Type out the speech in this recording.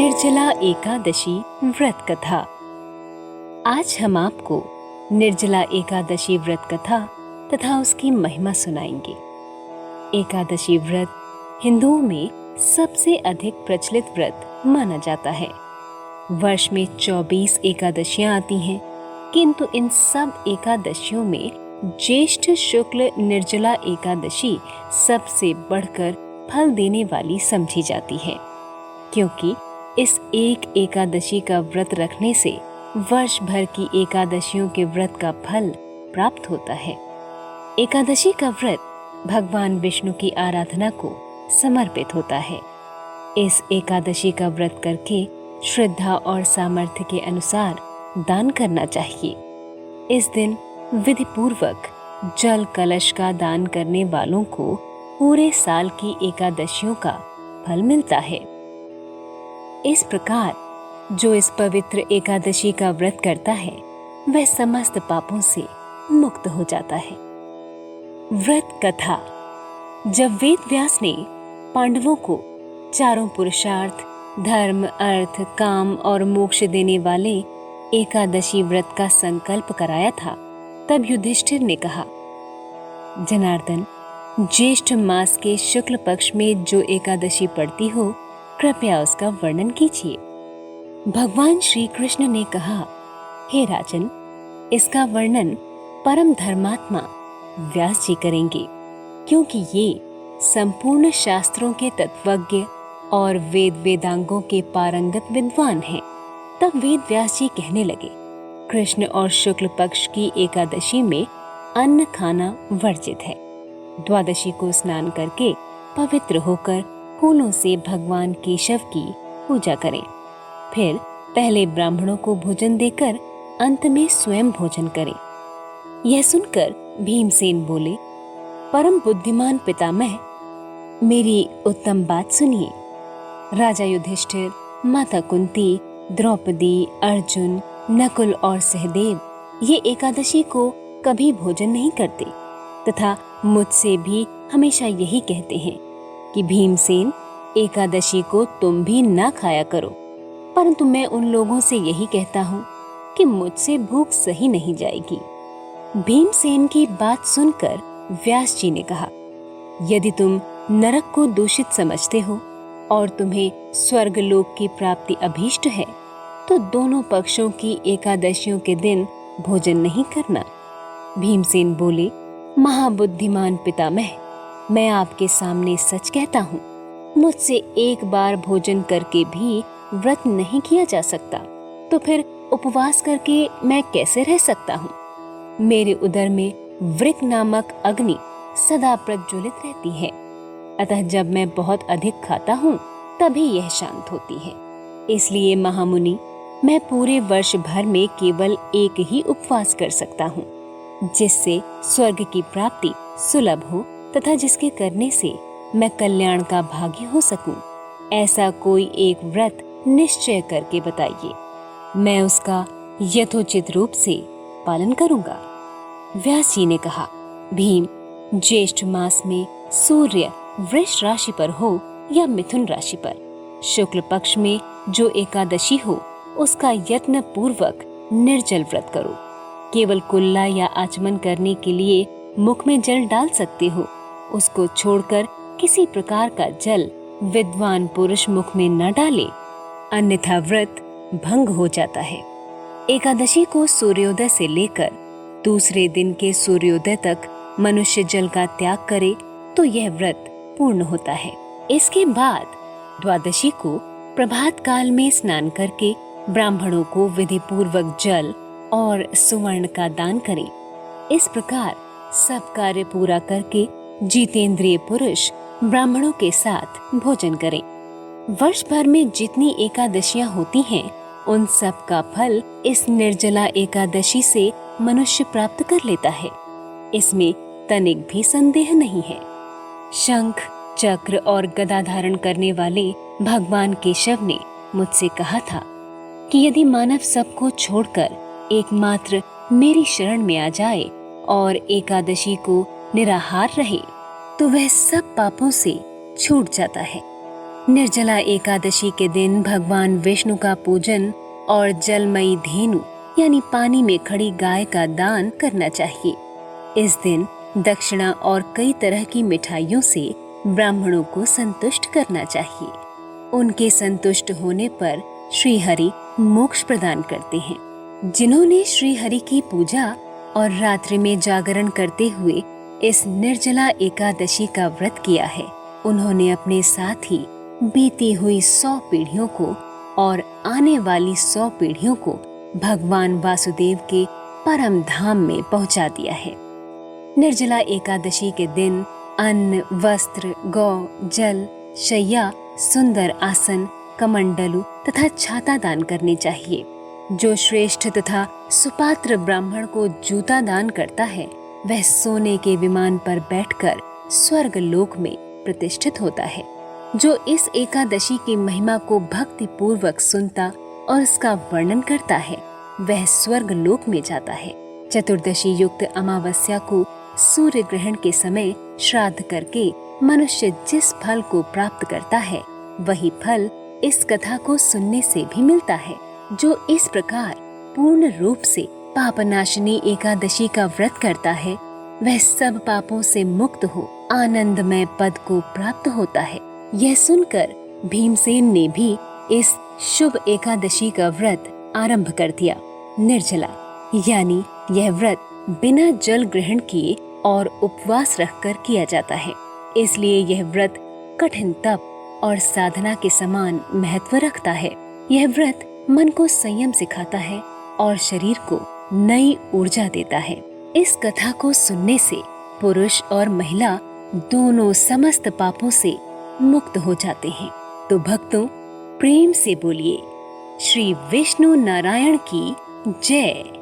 निर्जला एकादशी व्रत कथा। आज हम आपको निर्जला एकादशी व्रत कथा तथा उसकी महिमा सुनाएंगे। एकादशी व्रत हिंदुओं में सबसे अधिक प्रचलित व्रत माना जाता है। वर्ष में 24 एकादशियां आती हैं, किंतु इन सब एकादशियों में ज्येष्ठ शुक्ल निर्जला एकादशी सबसे बढ़कर फल देने वाली समझी जाती है, क्योंकि इस एक एकादशी का व्रत रखने से वर्ष भर की एकादशियों के व्रत का फल प्राप्त होता है। एकादशी का व्रत भगवान विष्णु की आराधना को समर्पित होता है। इस एकादशी का व्रत करके श्रद्धा और सामर्थ्य के अनुसार दान करना चाहिए। इस दिन विधि पूर्वक जल कलश का दान करने वालों को पूरे साल की एकादशियों का फल मिलता है। इस प्रकार जो इस पवित्र एकादशी का व्रत करता है वह समस्त पापों से मुक्त हो जाता है। व्रत कथा। जब वेद व्यास ने पांडवों को चारों पुरुषार्थ धर्म, अर्थ, काम और मोक्ष देने वाले एकादशी व्रत का संकल्प कराया था, तब युधिष्ठिर ने कहा, जनार्दन, ज्येष्ठ मास के शुक्ल पक्ष में जो एकादशी पड़ती हो, कृपया उसका वर्णन कीजिए। भगवान श्री कृष्ण ने कहा, हे राजन, इसका वर्णन परम धर्मात्मा व्यास जी करेंगे, क्योंकि ये संपूर्ण शास्त्रों के तत्वज्ञ और वेद वेदांगों के पारंगत विद्वान हैं। तब वेद व्यास जी कहने लगे, कृष्ण और शुक्ल पक्ष की एकादशी में अन्न खाना वर्जित है। द्वादशी को स्नान करके पवित्र होकर फूलों से भगवान केशव की पूजा करें। फिर पहले ब्राह्मणों को भोजन देकर अंत में स्वयं भोजन करें। यह सुनकर भीमसेन बोले, परम बुद्धिमान पितामह, मेरी उत्तम बात सुनिए। राजा युधिष्ठिर, माता कुंती, द्रौपदी, अर्जुन, नकुल और सहदेव ये एकादशी को कभी भोजन नहीं करते तथा मुझसे भी हमेशा यही कहते हैं कि भीमसेन, एकादशी को तुम भी ना खाया करो। परंतु मैं उन लोगों से यही कहता हूँ कि मुझसे भूख सही नहीं जाएगी। भीमसेन की बात सुनकर व्यास जी ने कहा, यदि तुम नरक को दूषित समझते हो और तुम्हें स्वर्गलोक की प्राप्ति अभीष्ट है, तो दोनों पक्षों की एकादशियों के दिन भोजन नहीं करना। भीमसेन बोले, महाबुद्धिमान पितामह, मैं आपके सामने सच कहता हूँ, मुझसे एक बार भोजन करके भी व्रत नहीं किया जा सकता, तो फिर उपवास करके मैं कैसे रह सकता हूँ? मेरे उदर में वृक नामक अग्नि सदा प्रज्वलित रहती है, अतः जब मैं बहुत अधिक खाता हूँ तभी यह शांत होती है। इसलिए महामुनि, मैं पूरे वर्ष भर में केवल एक ही उपवास कर सकता हूँ, जिससे स्वर्ग की प्राप्ति सुलभ हो तथा जिसके करने से मैं कल्याण का भागी हो सकूं। ऐसा कोई एक व्रत निश्चय करके बताइए, मैं उसका यथोचित रूप से पालन करूंगा। व्यास जी ने कहा, भीम, ज्येष्ठ मास में सूर्य वृष राशि पर हो या मिथुन राशि पर, शुक्ल पक्ष में जो एकादशी हो उसका यत्न पूर्वक निर्जल व्रत करो। केवल कुल्ला या आचमन करने के लिए मुख में जल डाल सकते हो, उसको छोड़कर किसी प्रकार का जल विद्वान पुरुष मुख में न डाले, अन्यथा व्रत भंग हो जाता है। एकादशी को सूर्योदय से लेकर दूसरे दिन के सूर्योदय तक मनुष्य जल का त्याग करे तो यह व्रत पूर्ण होता है। इसके बाद द्वादशी को प्रभात काल में स्नान करके ब्राह्मणों को विधि पूर्वक जल और सुवर्ण का दान करें। इस प्रकार सब कार्य पूरा करके जितेंद्रिय पुरुष ब्राह्मणों के साथ भोजन करें। वर्ष भर में जितनी एकादशियां होती हैं, उन सब का फल इस निर्जला एकादशी से मनुष्य प्राप्त कर लेता है। इसमें तनिक भी संदेह नहीं है। शंख, चक्र और गदा धारण करने वाले भगवान केशव ने मुझसे कहा था कि यदि मानव सबको छोड़कर एकमात्र मेरी शरण में आ जाए और एकादशी को निराहार रहे, तो वह सब पापों से छूट जाता है। निर्जला एकादशी के दिन भगवान विष्णु का पूजन और जलमयी धेनु यानी पानी में खड़ी गाय का दान करना चाहिए। इस दिन दक्षिणा और कई तरह की मिठाइयों से ब्राह्मणों को संतुष्ट करना चाहिए। उनके संतुष्ट होने पर श्री हरि मोक्ष प्रदान करते हैं। जिन्होंने श्री हरि की पूजा और रात्रि में जागरण करते हुए इस निर्जला एकादशी का व्रत किया है, उन्होंने अपने साथ ही बीती हुई 100 पीढ़ियों को और आने वाली 100 पीढ़ियों को भगवान वासुदेव के परम धाम में पहुंचा दिया है। निर्जला एकादशी के दिन अन्न, वस्त्र, गौ, जल, शैया, सुंदर आसन, कमंडलू तथा छाता दान करने चाहिए। जो श्रेष्ठ तथा सुपात्र ब्राह्मण को जूता दान करता है, वह सोने के विमान पर बैठकर स्वर्ग लोक में प्रतिष्ठित होता है। जो इस एकादशी की महिमा को भक्ति पूर्वक सुनता और उसका वर्णन करता है, वह स्वर्ग लोक में जाता है। चतुर्दशी युक्त अमावस्या को सूर्य ग्रहण के समय श्राद्ध करके मनुष्य जिस फल को प्राप्त करता है, वही फल इस कथा को सुनने से भी मिलता है। जो इस प्रकार पूर्ण रूप से पापनाशिनी एकादशी का व्रत करता है, वह सब पापों से मुक्त हो आनंदमय पद को प्राप्त होता है। यह सुनकर भीमसेन ने भी इस शुभ एकादशी का व्रत आरंभ कर दिया। निर्जला यानी यह व्रत बिना जल ग्रहण किए और उपवास रखकर किया जाता है, इसलिए यह व्रत कठिन तप और साधना के समान महत्व रखता है। यह व्रत मन को संयम सिखाता है और शरीर को नई ऊर्जा देता है। इस कथा को सुनने से पुरुष और महिला दोनों समस्त पापों से मुक्त हो जाते हैं। तो भक्तों, प्रेम से बोलिए श्री विष्णु नारायण की जय।